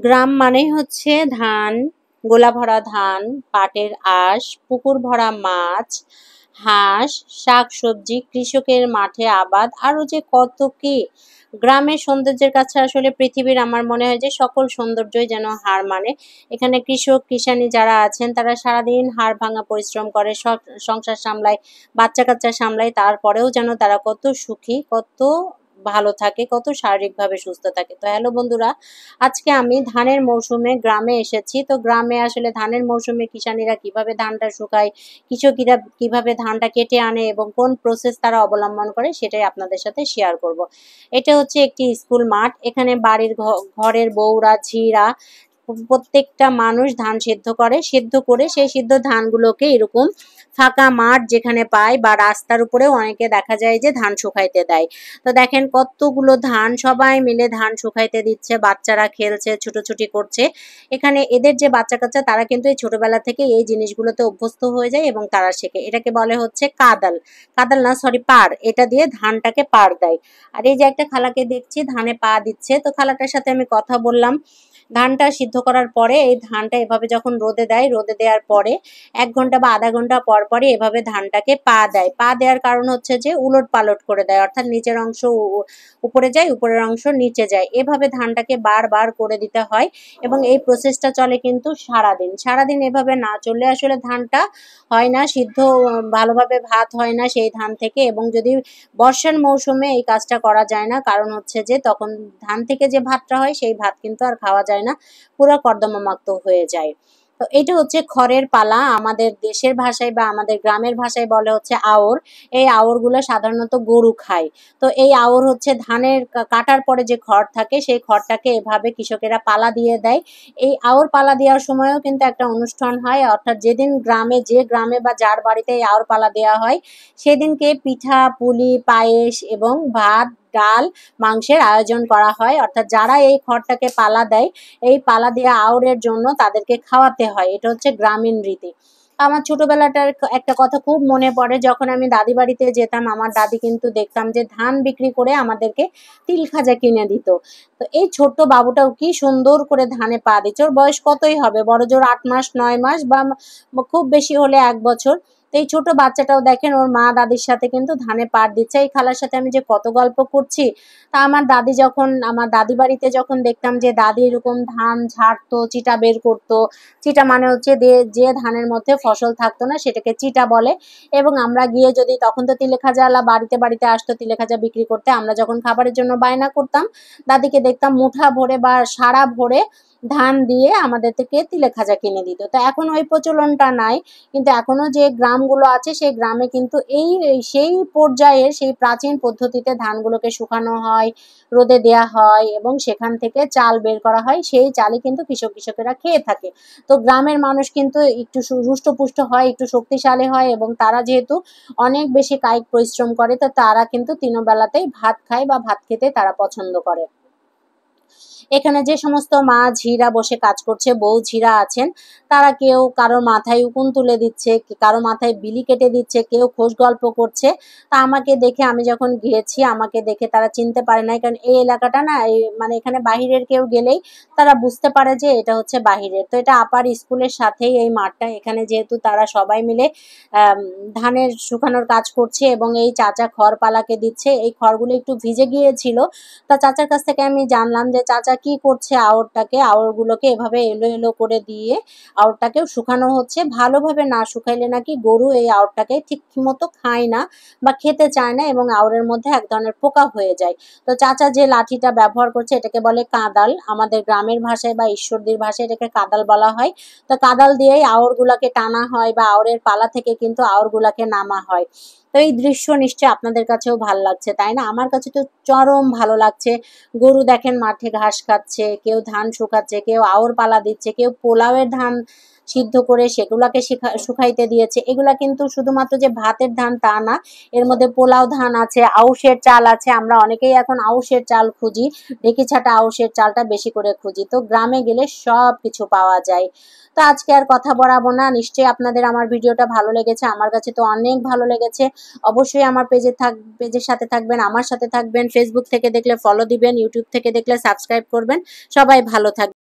গ্রাম মানেই হচ্ছে ধান, গোলা ভরা ধান, পাটের আঁশ, পুকুর ভরা মাছ, হাঁস, শাকসবজি, কৃষকের মাঠে আবাদ, আরো যে কত কি। গ্রামের সৌন্দর্যের কাছে আসলে পৃথিবীর আমার মনে হয় যে সকল সৌন্দর্যই যেন হার মানে। এখানে কৃষক কিষানি যারা আছেন তারা সারাদিন হাড় ভাঙা পরিশ্রম করে, সংসার সামলায়, বাচ্চা কাচ্চা সামলায়, তারপরেও যেন তারা কত সুখী, কত ভালো থাকে, কত শারীরিকভাবে সুস্থ থাকে। তো হ্যালো বন্ধুরা, আজকে আমি ধানের মৌসুমে গ্রামে এসেছি। তো গ্রামে আসলে ধানের মৌসুমে কিষানীরা কিভাবে ধানটা শুকায়, কৃষকেরা কিভাবে ধানটা কেটে আনে এবং কোন প্রসেস তারা অবলম্বন করে সেটাই আপনাদের সাথে শেয়ার করব। এটা হচ্ছে একটি স্কুল মাঠ। এখানে বাড়ির ঘরের বউরা, ঝিরা, প্রত্যেকটা মানুষ ধান সিদ্ধ করে, সিদ্ধ করে সেই সিদ্ধ ধানগুলোকে এরকম ফাঁকা মাঠ যেখানে পায় বা রাস্তার উপরেও অনেকে দেখা যায় যে ধান শুকাইতে দেয়। তো দেখেন কতগুলো ধান, সবাই মিলে ধান শুকাইতে দিচ্ছে, বাচ্চারা খেলছে, ছুটোছুটি করছে। এখানে এদের যে বাচ্চা কাচ্চা তারা কিন্তু এই ছোটবেলা থেকে এই জিনিসগুলোতে অভ্যস্ত হয়ে যায় এবং তারা শেখে। এটাকে বলে হচ্ছে কাদাল, কাদাল না সরি পাড়, এটা দিয়ে ধানটাকে পাড় দেয়। আর এই যে একটা খালাকে দেখছি ধানে পা দিচ্ছে, তো খালাটার সাথে আমি কথা বললাম। ধানটা সিদ্ধ করার পরে এই ধানটা এভাবে যখন রোদে দেয়, রোদে দেওয়ার পরে 1 ঘন্টা বা আধা ঘন্টা পর পরই এভাবে ধানটাকে পা দেয়। পা দেওয়ার কারণ হচ্ছে যে উলট পালট করে দেয়, অর্থাৎ নিচের অংশ উপরে যায়, উপরের অংশ নিচে যায়, এভাবে ধানটাকে বারবার করে দিতে হয়। এবং এই প্রসেসটা চলে কিন্তু সারাদিন। সারাদিন এভাবে না চললে আসলে ধানটা হয় না সিদ্ধ, ভালোভাবে ভাত হয় না সেই ধান থেকে। এবং যদি বর্ষার মৌসুমে এই কাজটা করা যায় না, কারণ হচ্ছে যে তখন ধান থেকে যে ভাতটা হয় সেই ভাত কিন্তু আর খাওয়া যায় না, পুরো কর্দমাক্ত হয়ে যায়। তো এটা হচ্ছে খড়ের পালা, আমাদের দেশের ভাষায় বা আমাদের গ্রামের ভাষায় বলে হচ্ছে আওর। এই আওরগুলো সাধারণত গরু খায়। তো এই আওর হচ্ছে ধানের কাটার পরে যে খড় থাকে সেই খড়টাকে এভাবে কৃষকেরা পালা দিয়ে দেয়। এই আওর পালা দেওয়ার সময়ও কিন্তু একটা অনুষ্ঠান হয়, অর্থাৎ যেদিন গ্রামে, যে গ্রামে বা যার বাড়িতে এই আওর পালা দেওয়া হয় সেদিনকে পিঠা, পুলি, পায়েস এবং ভাত, ডাল, মাংসের আয়োজন করা হয়। অর্থাৎ যারা এই খড়টাকে পালা দেয়, এই পালা দেওয়া আওরের জন্য তাদেরকে খাওয়াতে হয়। এটা হচ্ছে গ্রামীণ রীতি। আমার ছোটবেলাটার একটা কথা খুব মনে পড়ে, যখন আমি দাদি বাড়িতে যেতাম আমার দাদি কিন্তু দেখতাম যে ধান বিক্রি করে আমাদেরকে তিল খাজা কিনে দিত। তো এই ছোট্ট বাবুটাও কি সুন্দর করে ধানে পা দিচ্ছে। ওর বয়স কতই হবে, বড় জোর 8 মাস 9 মাস বা খুব বেশি হলে 1 বছর। তো এই ছোট বাচ্চাটাও দেখেন ওর মা দাদির সাথে কিন্তু ধানে পাড় দিচ্ছে। এই খালার সাথে আমি যে কত গল্প করছি। তা আমার দাদি যখন, আমার দাদি বাড়িতে যখন দেখতাম যে দাদি এরকম ধান ঝাড়তো, চিটা বের করতো। চিটা মানে হচ্ছে যে ধানের মধ্যে ফসল থাকতো না সেটাকে চিটা বলে। এবং আমরা গিয়ে যদি, তখন তো তিলেখাজাওয়ালা বাড়িতে বাড়িতে আসতো তিলেখাজা বিক্রি করতে, আমরা যখন খাবারের জন্য বায়না করতাম দাদিকে দেখতাম মুঠা ভরে বা সারা ভরে ধান দিয়ে আমাদের থেকে তিলেখাজা কিনে দিত। তো এখন ওই প্রচলনটা নাই, কিন্তু এখনো যে গ্রামগুলো আছে সেই গ্রামে কিন্তু সেই পর্যায়ের, সেই প্রাচীন পদ্ধতিতে ধানগুলোকে শুকানো হয়, রোদে দেয়া হয় এবং সেখান থেকে চাল বের করা হয়। সেই চালই কিন্তু কৃষকেরা খেয়ে থাকে। তো গ্রামের মানুষ কিন্তু একটু রুষ্টপুষ্ট হয়, একটু শক্তিশালী হয় এবং তারা যেহেতু অনেক বেশি কায়িক পরিশ্রম করে, তো তারা কিন্তু তিনবেলাতেই ভাত খায় বা ভাত খেতে তারা পছন্দ করে। এখানে যে সমস্ত মা ঝিরা বসে কাজ করছে, বউ ঝিরা আছেন, তারা কেউ কারোর মাথায় উকুন তুলে দিচ্ছে, কারো মাথায় বিলি কেটে দিচ্ছে, কেউ খোশ গল্প করছে। তা আমাকে দেখে, আমি যখন গিয়েছি আমাকে দেখে তারা চিনতে পারে নাই, কারণ এই এলাকাটা না, মানে এখানে বাহিরের কেউ গেলেই তারা বুঝতে পারে যে এটা হচ্ছে বাহিরের। তো এটা আপার স্কুলের সাথেই এই মাঠটা। এখানে যেহেতু তারা সবাই মিলে ধানের শুকানোর কাজ করছে এবং এই চাচা খড় পালাকে দিচ্ছে, এই খড়গুলো একটু ভিজে গিয়েছিল। তা চাচার কাছ থেকে আমি জানলাম যে চাচা কি করছে, আওরগুলোকে এভাবে এলো এলো করে দিয়ে আওরটাকেও শুকানো হচ্ছে। ভালোভাবে না শুকাইলে নাকি গরু এই আওরটাকে ঠিক মতো খায় না বা খেতে চায় না এবং আওরের মধ্যে এক ধরনের পোকা হয়ে যায়। তো চাচা যে লাঠিটা ব্যবহার করছে এটাকে বলে কাদাল, আমাদের গ্রামের ভাষায় বা ঈশ্বরদীর ভাষায় এটাকে কাদাল বলা হয়। তো কাদাল দিয়েই আওরগুলাকে টানা হয় বা আওরের পালা থেকে কিন্তু আওরগুলাকে নামা হয়। তো এই দৃশ্য নিশ্চয়ই আপনাদের কাছেও ভালো লাগছে, তাই না? আমার কাছে তো চরম ভালো লাগছে। গরু দেখেন মাঠে ঘাস খাচ্ছে, কেউ ধান শুকাচ্ছে, কেউ আওর পালা দিচ্ছে, কেউ পোলাওয়ের ধান সিদ্ধ করে সেগুলাকে শুকাইতে দিয়েছে। এগুলা কিন্তু শুধুমাত্র যে ভাতের ধান তা না, এর মধ্যে পোলাও ধান আছে, আউশের চাল আছে। আমরা অনেকেই এখন আউশের চাল খুঁজি, ঢেঁকি ছাটা আউশের চালটা বেশি করে খুঁজি। তো গ্রামে গেলে সব কিছু পাওয়া যায়। তো আজকে আর কথা বাড়াবো না, নিশ্চয়ই আপনাদের আমার ভিডিওটা ভালো লেগেছে, আমার কাছে তো অনেক ভালো লেগেছে। অবশ্যই আমার পেজের সাথে থাকবেন, আমার সাথে থাকবেন। ফেসবুক থেকে দেখলে ফলো দিবেন, ইউটিউব থেকে দেখলে সাবস্ক্রাইব করবেন। সবাই ভালো থাকবেন।